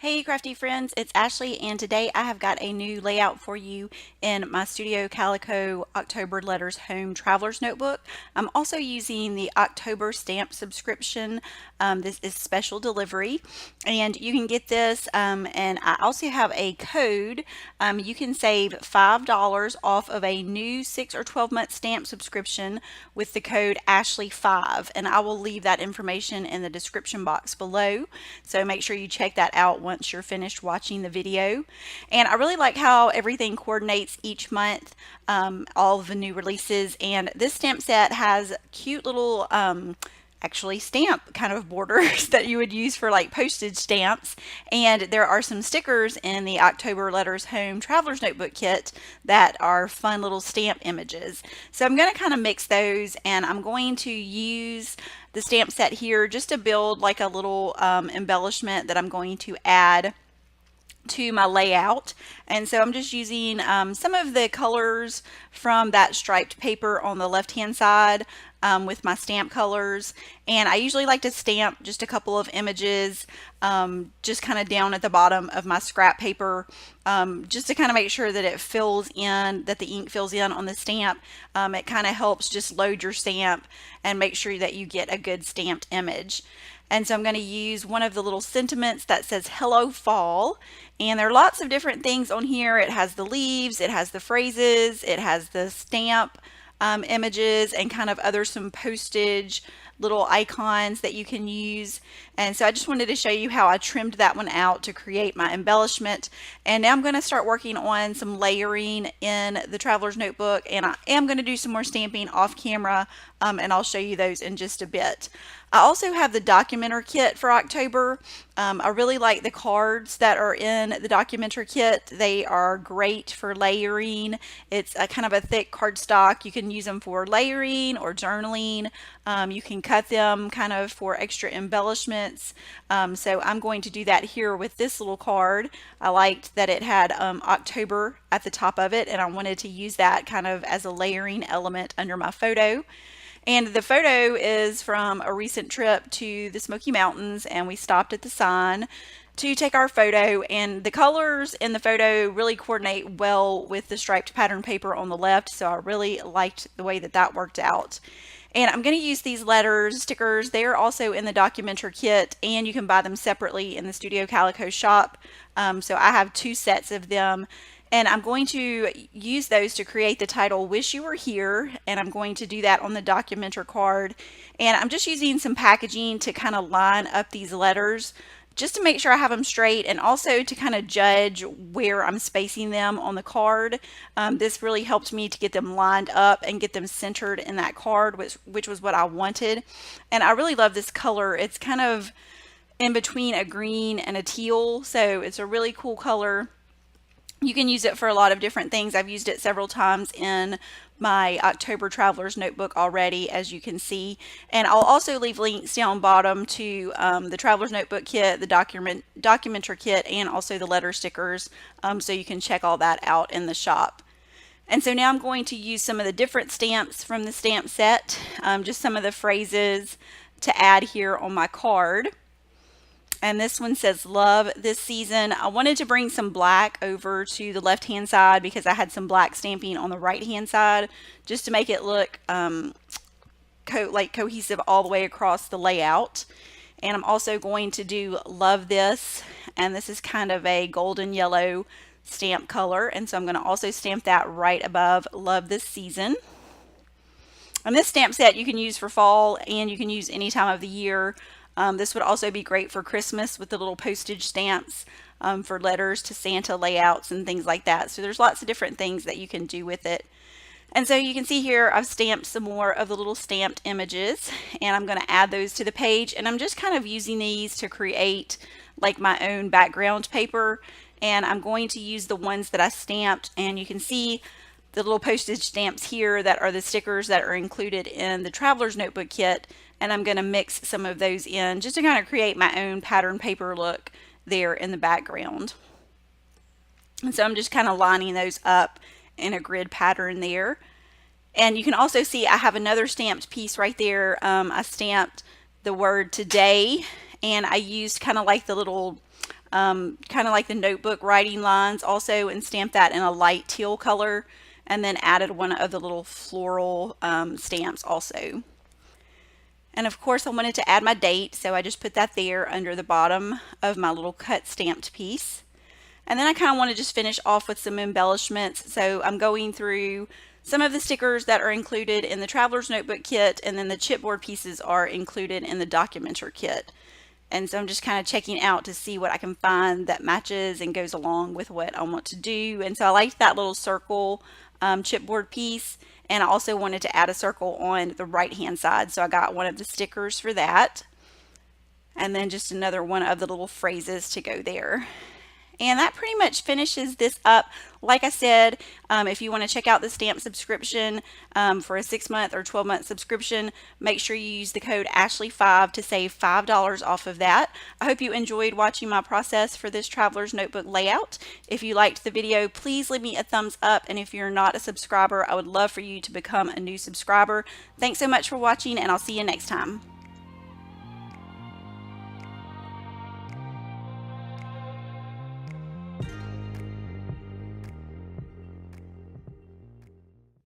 Hey crafty friends, it's Ashley and today I have got a new layout for you in my Studio Calico October Letters Home Traveler's Notebook. I'm also using the October stamp subscription. This is special delivery and you can get this and I also have a code. You can save $5 off of a new 6 or 12-month stamp subscription with the code Ashley5, and I will leave that information in the description box below, so make sure you check that out once you're finished watching the video. And I really like how everything coordinates each month, all of the new releases, and this stamp set has cute little actually stamp kind of borders that you would use for like postage stamps, and there are some stickers in the October Letters Home Traveler's Notebook kit that are fun little stamp images. So I'm going to kind of mix those, and I'm going to use the stamp set here just to build like a little embellishment that I'm going to add to my layout. And so I'm just using some of the colors from that striped paper on the left hand side with my stamp colors, and I usually like to stamp just a couple of images just kind of down at the bottom of my scrap paper, just to kind of make sure that it fills in, that the ink fills in on the stamp. It kind of helps just load your stamp and make sure that you get a good stamped image. And so I'm going to use one of the little sentiments that says hello fall, and there are lots of different things on here. It has the leaves, it has the phrases, it has the stamp images, and kind of some postage little icons that you can use. And so I just wanted to show you how I trimmed that one out to create my embellishment. And now I'm going to start working on some layering in the Traveler's Notebook, and I am going to do some more stamping off camera, and I'll show you those in just a bit. I also have the Documenter kit for October. I really like the cards that are in the Documenter kit. They are great for layering. It's a kind of a thick cardstock. You can use them for layering or journaling. You can cut them kind of for extra embellishments. So I'm going to do that here with this little card. I liked that it had October at the top of it, and I wanted to use that kind of as a layering element under my photo. And the photo is from a recent trip to the Smoky Mountains, and we stopped at the sign to take our photo, and the colors in the photo really coordinate well with the striped pattern paper on the left, so I really liked the way that that worked out. And I'm going to use these letters stickers. They are also in the Documenter kit, and you can buy them separately in the Studio Calico shop. So I have two sets of them, and I'm going to use those to create the title Wish You Were Here, and I'm going to do that on the Documenter card. And I'm just using some packaging to kind of line up these letters just to make sure I have them straight, and also to kind of judge where I'm spacing them on the card. This really helped me to get them lined up and get them centered in that card, which was what I wanted. And I really love this color. It's kind of in between a green and a teal, so it's a really cool color. You can use it for a lot of different things. I've used it several times in my October Traveler's Notebook already, as you can see. And I'll also leave links down bottom to the Traveler's Notebook kit, the Documenter kit, and also the letter stickers, so you can check all that out in the shop. And so now I'm going to use some of the different stamps from the stamp set, just some of the phrases to add here on my card. And this one says love this season. I wanted to bring some black over to the left hand side because I had some black stamping on the right hand side, just to make it look cohesive all the way across the layout. And I'm also going to do love this, and this is kind of a golden yellow stamp color, and so I'm going to also stamp that right above love this season. And this stamp set you can use for fall, and you can use any time of the year. This would also be great for Christmas with the little postage stamps for letters to Santa layouts and things like that. So there's lots of different things that you can do with it. And so you can see here I've stamped some more of the little stamped images, and I'm going to add those to the page. And I'm just kind of using these to create like my own background paper. And I'm going to use the ones that I stamped, and you can see the little postage stamps here that are the stickers that are included in the Traveler's Notebook kit, and I'm going to mix some of those in just to kind of create my own pattern paper look there in the background. And so I'm just kind of lining those up in a grid pattern there. And you can also see I have another stamped piece right there. I stamped the word today, and I used kind of like the little kind of like the notebook writing lines also, and stamped that in a light teal color, and then added one of the little floral stamps also. And of course I wanted to add my date, so I just put that there under the bottom of my little cut stamped piece. And then I kind of want to just finish off with some embellishments. So I'm going through some of the stickers that are included in the Traveler's Notebook kit, and then the chipboard pieces are included in the Documenter kit. And so I'm just kind of checking out to see what I can find that matches and goes along with what I want to do. And so I liked that little circle chipboard piece, and I also wanted to add a circle on the right hand side, so I got one of the stickers for that, and then just another one of the little phrases to go there. And that pretty much finishes this up. Like I said, if you want to check out the stamp subscription for a 6-month or 12-month subscription, make sure you use the code Ashley5 to save $5 off of that. I hope you enjoyed watching my process for this Traveler's Notebook layout. If you liked the video, please leave me a thumbs up. And if you're not a subscriber, I would love for you to become a new subscriber. Thanks so much for watching, and I'll see you next time.